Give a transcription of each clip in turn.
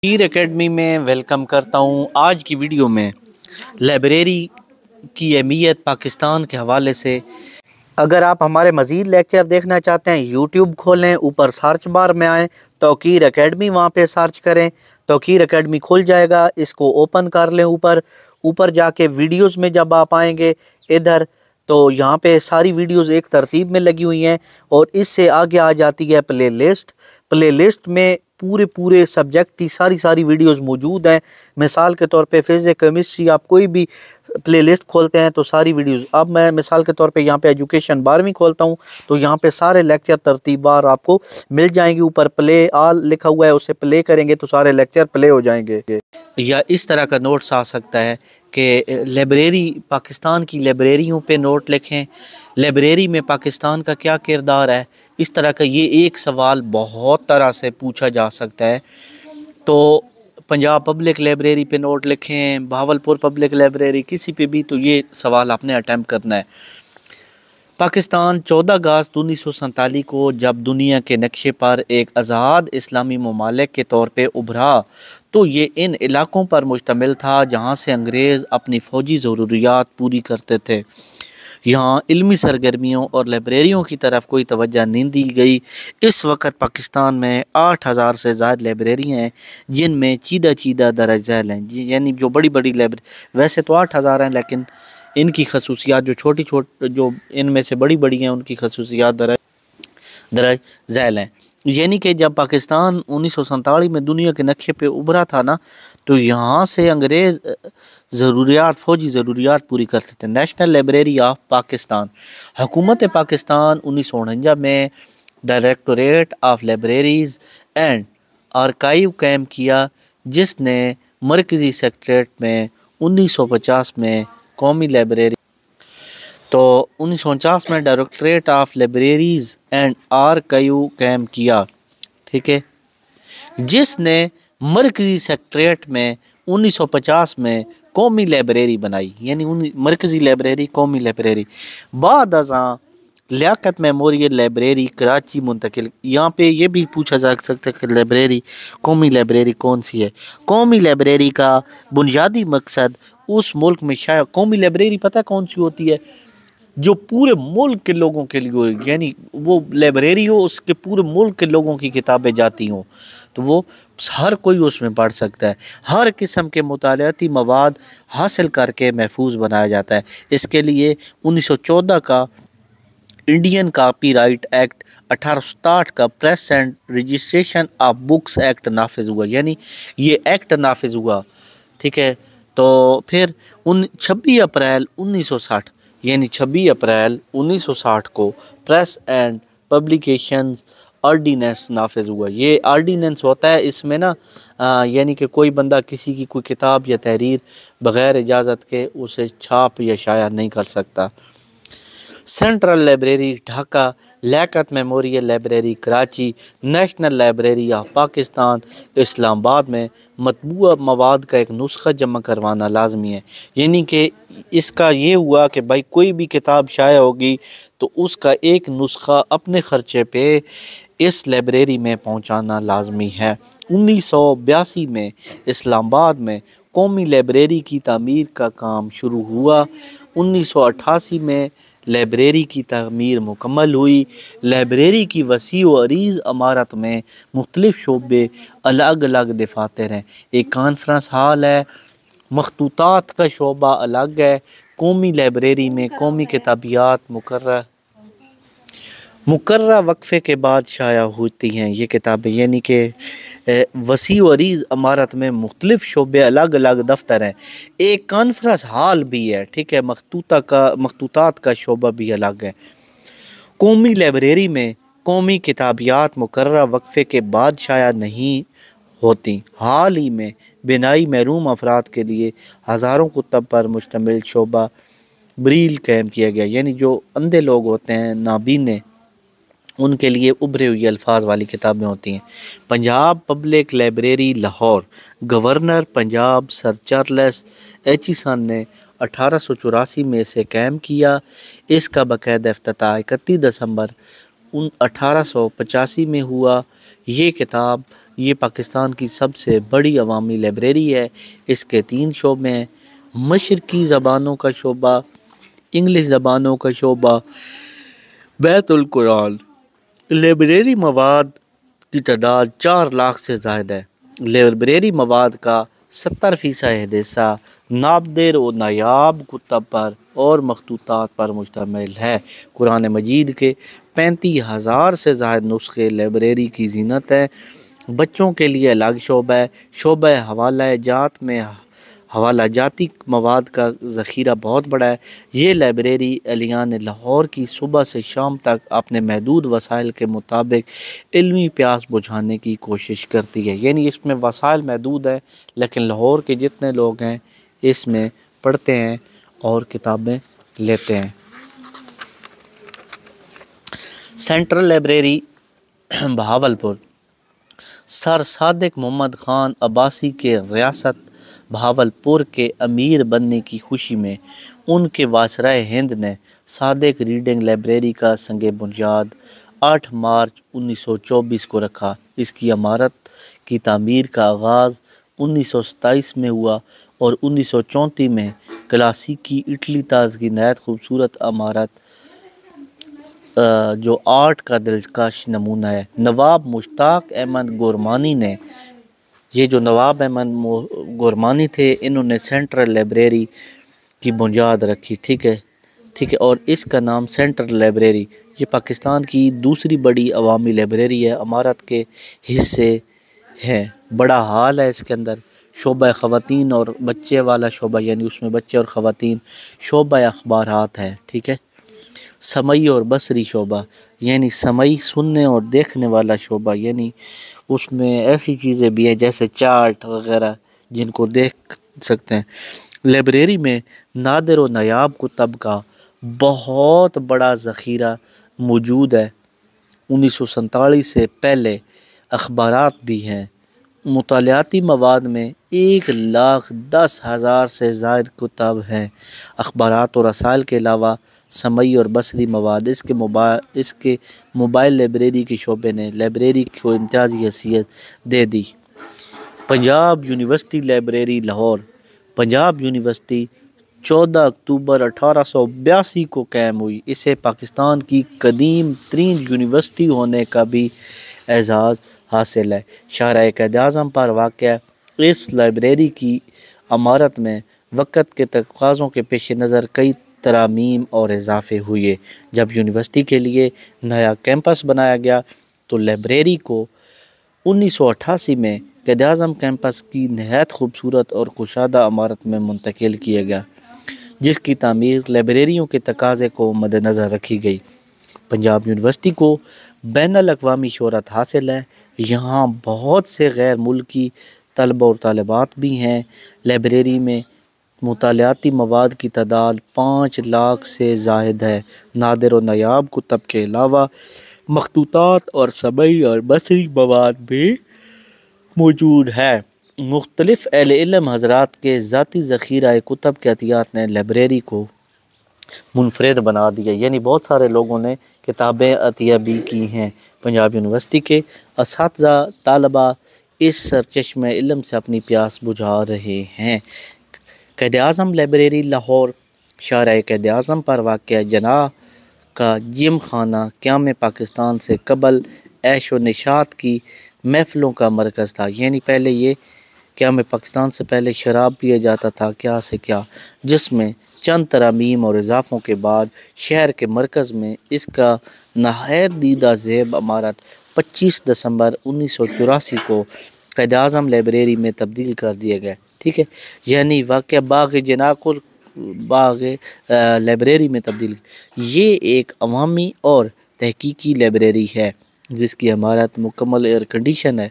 پیر academy میں welcome کرتا ہوں۔ آج کی ویڈیو میں لائبریری کی اہمیت پاکستان کے حوالے سے، اگر آپ ہمارے مزید لیکچر دیکھنا چاہتے ہیں یوٹیوب کھولیں، اوپر سرچ بار میں آئیں توقیر اکیڈمی، وہاں پہ سرچ کریں، توقیر اکیڈمی کھل جائے گا۔ اس کو اوپن کر لیں، اوپر جا کے ویڈیوز میں جب آپ آئیں گے ادھر تو یہاں پہ ساری ویڈیوز ایک ترتیب میں لگی ہوئی ہیں، اور اس سے آگے آ جاتی ہے پلے لسٹ میں پورے سبجیکٹ کی ساری ویڈیوز موجود ہیں۔ مثال کے طور پہ فزکس، کیمسٹری، آپ کوئی بھی پلے لسٹ کھولتے ہیں تو ساری ویڈیوز، اب میں مثال کے طور پہ یہاں پہ ایجوکیشن 12ویں کھولتا ہوں تو یہاں پہ سارے لیکچر ترتیب بار آپ کو مل جائیں گے۔ اوپر پلے آل لکھا ہوا ہے، اسے پلے کریں گے تو سارے لیکچر پلے ہو جائیں گے۔ یا اس طرح کا نوٹس آ سکتا ہے کہ لائبریری، پاکستان کی لائبریریوں پہ نوٹ لکھیں، لائبریری میں پاکستان کا کیا کردار ہے۔ اس طرح کا یہ ایک سوال بہت طرح سے پوچھا جا سکتا ہے، تو پنجاب پبلک لائبریری پہ نوٹ لکھیں، بہاولپور پبلک لائبریری، کسی پہ بھی تو یہ سوال آپ نے اٹیمپٹ کرنا ہے۔ پاکستان 14 اگست 1947 کو جب دنیا کے نقشے پر ایک آزاد اسلامی ممالک کے طور پہ ابھرا تو یہ ان علاقوں پر مشتمل تھا جہاں سے انگریز اپنی فوجی ضروریات پوری کرتے تھے۔ یہاں علمی سرگرمیوں اور لائبریریوں کی طرف کوئی توجہ نہیں دی گئی۔ اس وقت پاکستان میں 8000 سے زائد لائبریریاں ہیں، جن میں چیدہ درج ذیل ہیں، یعنی جو بڑی لائبریری، ویسے تو 8000 ہیں لیکن ان کی خصوصیات جو ان میں سے بڑی ہیں ان کی خصوصیات درج ذیل ہیں۔ یعنی کہ جب پاکستان 1947 میں دنیا کے نقشے پہ ابھرا تھا نا، تو یہاں سے انگریز فوجی ضروریات پوری کرتے تھے۔ نیشنل لائبریری آف پاکستان، حکومت پاکستان 1949 میں directorate of libraries and archive قائم کیا، جس نے مرکزی سیکریٹریٹ میں 1950 میں قومی لائبریری، تو 1949 میں directorate of libraries and archive قائم کیا، ٹھیک ہے، جس نے مرکزی سیکریٹریٹ میں 1950 میں قومی لائبریری بنائی، یعنی مرکزی لائبریری، قومی لائبریری۔ بعد ازاں لیاقت میموریل لائبریری کراچی منتقل۔ یہاں پہ یہ بھی پوچھا جا سکتا ہے کہ لائبریری، قومی لائبریری کون سی ہے؟ قومی لائبریری کا بنیادی مقصد اس ملک میں شائع، قومی لائبریری پتہ کون سی ہوتی ہے؟ جو پورے ملک کے لوگوں کے لیے، یعنی وہ لائبریری ہو اس کے پورے ملک کے لوگوں کی کتابیں جاتی ہوں تو وہ ہر کوئی اس میں پڑھ سکتا ہے۔ ہر قسم کے مطالعاتی مواد حاصل کر کے محفوظ بنایا جاتا ہے۔ اس کے لیے 1914 کا انڈین کاپی رائٹ ایکٹ، 1867 کا press and registration of books act نافذ ہوا، یعنی یہ ایکٹ نافذ ہوا، ٹھیک ہے۔ تو پھر 26 اپریل 1960، یعنی 26 اپریل 1960 کو پریس اینڈ پبلیکیشنز آرڈیننس نافذ ہوا۔ یہ آرڈیننس ہوتا ہے، اس میں نا یعنی کہ کوئی بندہ کسی کی کوئی کتاب یا تحریر بغیر اجازت کے اسے چھاپ یا شائع نہیں کر سکتا۔ Central library Dhaka, Liaquat memorial library Karachi, national library of Pakistan Islamabad میں مطبوعہ مواد کا ایک نسخہ جمع کروانا لازمی ہے۔ یعنی کہ اس کا یہ ہوا کہ بھائی کوئی بھی کتاب شائع ہوگی تو اس کا ایک نسخہ اپنے خرچے پہ اس لائبریری میں پہنچانا لازمی ہے۔ 1982 میں اسلام آباد میں قومی لائبریری کی تعمیر کا کام شروع ہوا۔ 1988 میں لائبریری کی تعمیر مکمل ہوئی۔ لائبریری کی وسیع و عریض عمارت میں مختلف شعبے الگ دفاتر ہیں، ایک کانفرنس ہال ہے، مخطوطات کا شعبہ الگ ہے۔ قومی لائبریری میں قومی کتابیات مقررہ وقفے کے بعد شائع ہوتی ہیں یہ کتابیں، یعنی کہ وسیع و عریض عمارت میں مختلف شعبے الگ دفتر ہیں، ایک کانفرنس ہال بھی ہے، ٹھیک ہے، مخطوطات کا شعبہ بھی الگ ہے۔ قومی لائبریری میں قومی کتابیات مقررہ وقفے کے بعد شائع نہیں ہوتی۔ حال ہی میں بینائی محروم افراد کے لیے ہزاروں کتب پر مشتمل شعبہ بریل قائم کیا گیا، یعنی جو اندھے لوگ ہوتے ہیں، نابینے، ان کے لیے ابھرے ہوئی الفاظ والی کتابیں ہوتی ہیں۔ Punjab public library Lahore, governor Punjab sir Charles Aitchison نے 1884 میں اسے قائم کیا۔ اس کا باقاعدہ افتتاح 31 دسمبر 1885 میں ہوا۔ یہ کتاب یہ پاکستان کی سب سے بڑی عوامی لائبریری ہے۔ اس کے 3 شعبے ہیں: مشرقی زبانوں کا شعبہ، انگلش زبانوں کا شعبہ، بیت القرآن۔ لائبریری مواد کی تعداد 4 لاکھ سے زائد ہے۔ لائبریری مواد کا 70% حصہ نادر و نایاب کتب پر اور مخطوطات پر مشتمل ہے۔ قرآن مجید کے 35,000 سے زائد نسخے لائبریری کی زینت ہیں۔ بچوں کے لیے الگ شعبہ ہے۔ شعبہ حوالہ جات میں حوالہ جاتی مواد کا ذخیرہ بہت بڑا ہے۔ یہ لائبریری اہلیان لاہور کی صبح سے شام تک اپنے محدود وسائل کے مطابق علمی پیاس بجھانے کی کوشش کرتی ہے۔ یعنی اس میں وسائل محدود ہیں، لیکن لاہور کے جتنے لوگ ہیں اس میں پڑھتے ہیں اور کتابیں لیتے ہیں۔ Central library Bahawalpur. Sir Sadiq Muhammad Khan Abbasi کے ریاست بہاولپور کے امیر بننے کی خوشی میں ان کے وائسرائے ہند نے صادق ریڈنگ لائبریری کا سنگ بنیاد 8 مارچ 1924 کو رکھا۔ اس کی عمارت کی تعمیر کا آغاز 1927 میں ہوا اور 1934 میں کلاسیکی اٹلی طرز کی نہایت خوبصورت عمارت جو آرٹ کا دلکش نمونہ ہے۔ نواب مشتاق احمد گورمانی نے، یہ جو نواب احمد گورمانی تھے، انہوں نے سینٹرل لائبریری کی بنیاد رکھی، ٹھیک ہے، اور اس کا نام سینٹرل لائبریری، یہ پاکستان کی دوسری بڑی عوامی لائبریری ہے۔ عمارت کے حصے ہیں، بڑا ہال ہے اس کے اندر، شعبہ خواتین اور بچے والا شعبہ، یعنی اس میں بچے اور خواتین، شعبہ اخبارات ہے، ٹھیک ہے، سمعی اور بصری شعبہ، یعنی سمعی سننے اور دیکھنے والا شعبہ، یعنی اس میں ایسی چیزیں بھی ہیں جیسے چارٹ وغیرہ جن کو دیکھ سکتے ہیں۔ لائبریری میں نادر و نایاب کتب کا بہت بڑا ذخیرہ موجود ہے۔ 1947 سے پہلے اخبارات بھی ہیں۔ مطالعاتی مواد میں 1,10,000 سے زائد کتب ہیں۔ اخبارات اور رسائل کے علاوہ سمعی اور بصری مواد۔ اس کے موبائل لائبریری کے شعبے نے لائبریری کو امتیازی حیثیت دے دی۔ Punjab university library Lahore. Punjab university 14 اکتوبر 1882 کو قائم ہوئی۔ اسے پاکستان کی قدیم ترین یونیورسٹی ہونے کا بھی اعزاز حاصل ہے۔ شاہراہ قائداعظم پر واقع اس لائبریری کی عمارت میں وقت کے تقاضوں کے پیش نظر کئی ترامیم اور اضافے ہوئے۔ جب یونیورسٹی کے لیے نیا کیمپس بنایا گیا تو لائبریری کو 1988 میں قائداعظم کیمپس کی نہایت خوبصورت اور کشادہ عمارت میں منتقل کیا گیا، جس کی تعمیر لائبریریوں کے تقاضے کو مد نظر رکھی گئی۔ پنجاب یونیورسٹی کو بین الاقوامی شہرت حاصل ہے۔ یہاں بہت سے غیر ملکی طلبہ اور طالبات بھی ہیں۔ لائبریری میں مطالعاتی مواد کی تعداد 5 لاکھ سے زائد ہے۔ نادر و نایاب کتب کے علاوہ مخطوطات اور سمعی اور بصری مواد بھی موجود ہے۔ مختلف اہل علم حضرات کے ذاتی ذخیرہ کتب کے عطیات نے لائبریری کو منفرد بنا دیا، یعنی بہت سارے لوگوں نے کتابیں عطیہ بھی کی ہیں۔ پنجاب یونیورسٹی کے اساتذہ طلبہ اس سرچشمہ علم سے اپنی پیاس بجھا رہے ہیں۔ قائداعظم لائبریری لاہور۔ شاہراہ قائداعظم پر واقع جناح کا جم خانہ قیام پاکستان سے قبل عیش و نشاط کی محفلوں کا مرکز تھا، یعنی پہلے یہ قیام پاکستان سے پہلے شراب پیا جاتا تھا، کیا سے کیا، جس میں چند ترامیم اور اضافوں کے بعد شہر کے مرکز میں اس کا نہایت دیدہ ذیب عمارت 25 دسمبر 1984 کو قائداعظم لائبریری میں تبدیل کر دیا گیا، ٹھیک ہے، یعنی واقع باغ جناح کو باغ لائبریری میں تبدیل۔ یہ ایک عوامی اور تحقیقی لائبریری ہے جس کی عمارت مکمل ایئر کنڈیشن ہے۔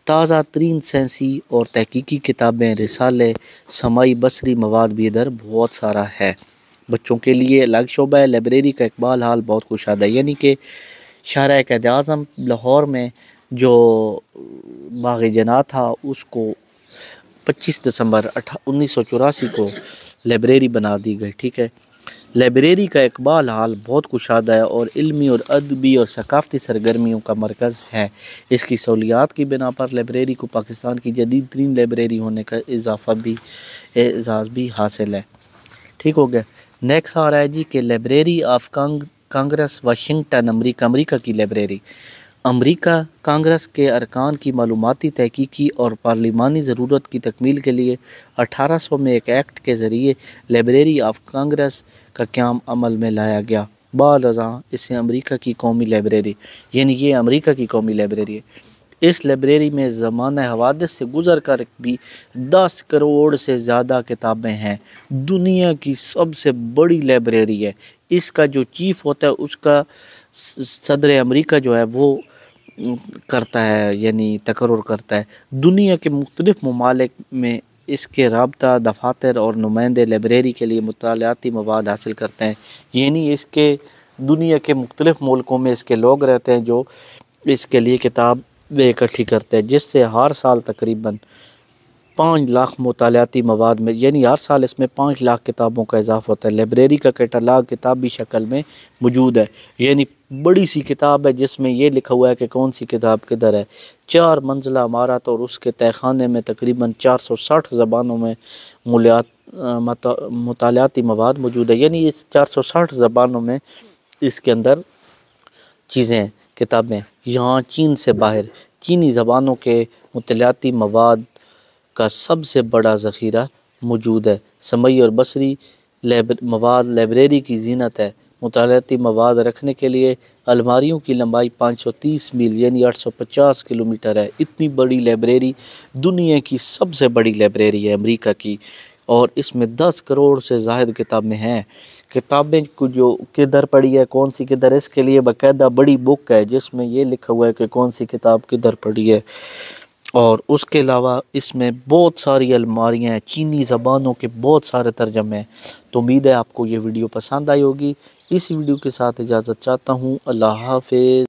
تازہ ترین سائنسی اور تحقیقی کتابیں، رسالے، سمعی بصری مواد بھی ادھر بہت سارا ہے۔ بچوں کے لیے الگ شعبہ ہے۔ لائبریری کا اقبال حال بہت کشادہ ہے، یعنی کہ شاہراہ قائداعظم لاہور میں جو باغ جناح تھا اس کو 25 دسمبر 1984 کو لائبریری بنا دی گئی، ٹھیک ہے۔ لائبریری کا اقبال حال بہت کشادہ ہے اور علمی اور ادبی اور ثقافتی سرگرمیوں کا مرکز ہے۔ اس کی سہولیات کی بنا پر لائبریری کو پاکستان کی جدید ترین لائبریری ہونے کا اعزاز بھی حاصل ہے۔ ٹھیک ہو گیا۔ نیکسٹ آ رہا ہے جی کہ لائبریری آف کانگریس واشنگٹن امریکہ کی لائبریری امریکہ کانگریس کے ارکان کی معلوماتی، تحقیقی اور پارلیمانی ضرورت کی تکمیل کے لیے 1800 میں ایک ایکٹ کے ذریعے لائبریری آف کانگریس کا قیام عمل میں لایا گیا۔ بعد ازاں اسے امریکہ کی قومی لائبریری، یعنی یہ امریکہ کی قومی لائبریری ہے۔ اس لائبریری میں زمانہ حوادث سے گزر کر بھی 10 کروڑ سے زیادہ کتابیں ہیں۔ دنیا کی سب سے بڑی لائبریری ہے۔ اس کا جو چیف ہوتا ہے، اس کا صدر امریکہ جو ہے وہ کرتا ہے، یعنی تقرر کرتا ہے۔ دنیا کے مختلف ممالک میں اس کے رابطہ دفاتر اور نمائندے لائبریری کے لیے مطالعاتی مواد حاصل کرتے ہیں، یعنی اس کے دنیا کے مختلف ملکوں میں اس کے لوگ رہتے ہیں جو اس کے لیے کتابیں اکٹھی کرتے ہیں، جس سے ہر سال تقریباً 5 لاکھ مطالعاتی مواد میں، یعنی ہر سال اس میں 5 لاکھ کتابوں کا اضافہ ہوتا ہے۔ لائبریری کا کیٹلاگ کتابی شکل میں موجود ہے، یعنی بڑی سی کتاب ہے جس میں یہ لکھا ہوا ہے کہ کون سی کتاب کدھر ہے۔ 4 منزلہ عمارت اور اس کے تہہ خانے میں تقریباً 460 زبانوں میں مطالعاتی مواد موجود ہے، یعنی اس 460 زبانوں میں اس کے اندر چیزیں، کتابیں۔ یہاں چین سے باہر چینی زبانوں کے مطالعاتی مواد کا سب سے بڑا ذخیرہ موجود ہے۔ سمعی اور بصری مواد لائبریری کی زینت ہے۔ مطالعاتی مواد رکھنے کے لیے الماریوں کی لمبائی 530 میل یعنی 850 کلومیٹر ہے۔ اتنی بڑی لائبریری دنیا کی سب سے بڑی لائبریری ہے امریکہ کی، اور اس میں 10 کروڑ سے زائد کتابیں ہیں۔ کتابیں کو جو کدھر پڑھی ہے، کون سی کدھر، اس کے لیے باقاعدہ بڑی بک ہے جس میں یہ لکھا ہوا ہے کہ کون سی کتاب کدھر پڑھی ہے۔ اور اس کے علاوہ اس میں بہت ساری الماریاں ہیں، چینی زبانوں کے بہت سارے ترجمے ہیں۔ تو امید ہے آپ کو یہ ویڈیو پسند آئی ہوگی۔ اس ویڈیو کے ساتھ اجازت چاہتا ہوں۔ اللہ حافظ۔